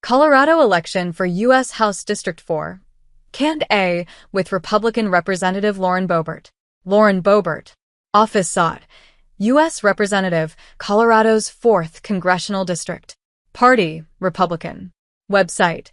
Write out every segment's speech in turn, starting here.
Colorado election for U.S. House District 4. Cand A with Republican Representative Lauren Boebert. Lauren Boebert. Office sought. U.S. Representative, Colorado's 4th Congressional District. Party, Republican. Website,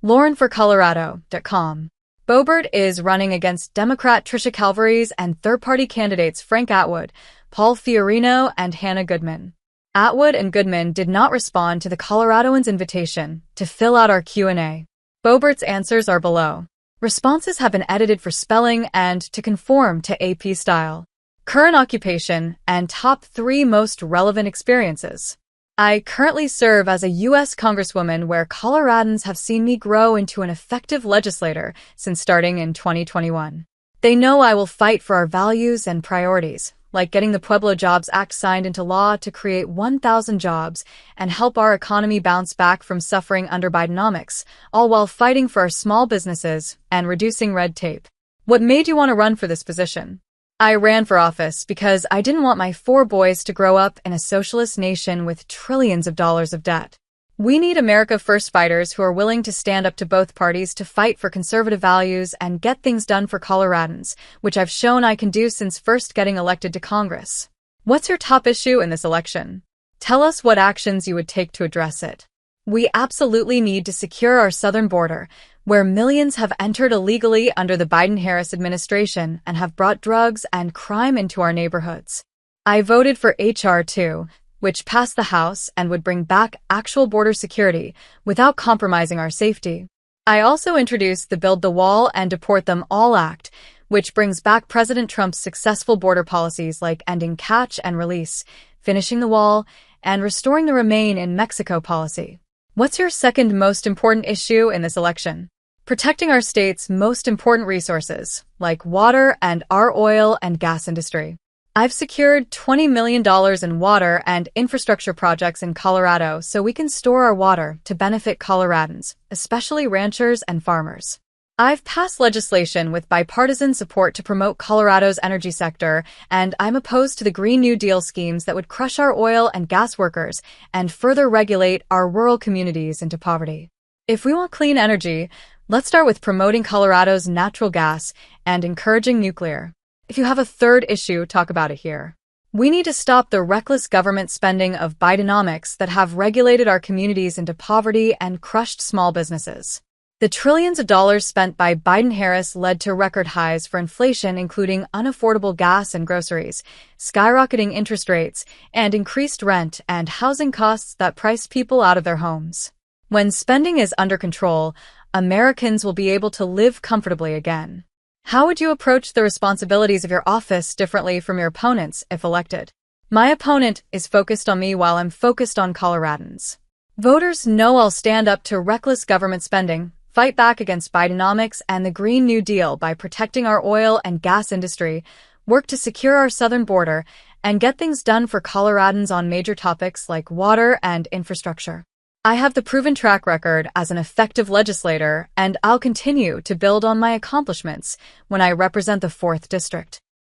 laurenforcolorado.com. Boebert is running against Democrat Tricia Calvary's and third-party candidates Frank Atwood, Paul Fiorino, and Hannah Goodman. Atwood and Goodman did not respond to the Coloradoans' invitation to fill out our Q&A. Boebert's answers are below. Responses have been edited for spelling and to conform to AP style. Current occupation and top 3 most relevant experiences. I currently serve as a U.S. Congresswoman where Coloradans have seen me grow into an effective legislator since starting in 2021. They know I will fight for our values and priorities, like getting the Pueblo Jobs Act signed into law to create 1,000 jobs and help our economy bounce back from suffering under Bidenomics, all while fighting for our small businesses and reducing red tape. What made you want to run for this position? I ran for office because I didn't want my 4 boys to grow up in a socialist nation with trillions of dollars of debt. We need America First fighters who are willing to stand up to both parties to fight for conservative values and get things done for Coloradans, which I've shown I can do since first getting elected to Congress. What's your top issue in this election? Tell us what actions you would take to address it. We absolutely need to secure our southern border, where millions have entered illegally under the Biden-Harris administration and have brought drugs and crime into our neighborhoods. I voted for H.R. 2, which passed the House and would bring back actual border security without compromising our safety. I also introduced the Build the Wall and Deport Them All Act, which brings back President Trump's successful border policies like ending catch and release, finishing the wall, and restoring the Remain in Mexico policy. What's your second most important issue in this election? Protecting our state's most important resources, like water and our oil and gas industry. I've secured $20 million in water and infrastructure projects in Colorado so we can store our water to benefit Coloradans, especially ranchers and farmers. I've passed legislation with bipartisan support to promote Colorado's energy sector, and I'm opposed to the Green New Deal schemes that would crush our oil and gas workers and further regulate our rural communities into poverty. If we want clean energy, let's start with promoting Colorado's natural gas and encouraging nuclear. If you have a third issue, talk about it here. We need to stop the reckless government spending of Bidenomics that have regulated our communities into poverty and crushed small businesses. The trillions of dollars spent by Biden-Harris led to record highs for inflation, including unaffordable gas and groceries, skyrocketing interest rates, and increased rent and housing costs that priced people out of their homes. When spending is under control, Americans will be able to live comfortably again. How would you approach the responsibilities of your office differently from your opponents if elected? My opponent is focused on me while I'm focused on Coloradans. Voters know I'll stand up to reckless government spending, fight back against Bidenomics and the Green New Deal by protecting our oil and gas industry, work to secure our southern border, and get things done for Coloradans on major topics like water and infrastructure. I have the proven track record as an effective legislator, and I'll continue to build on my accomplishments when I represent the 4th District.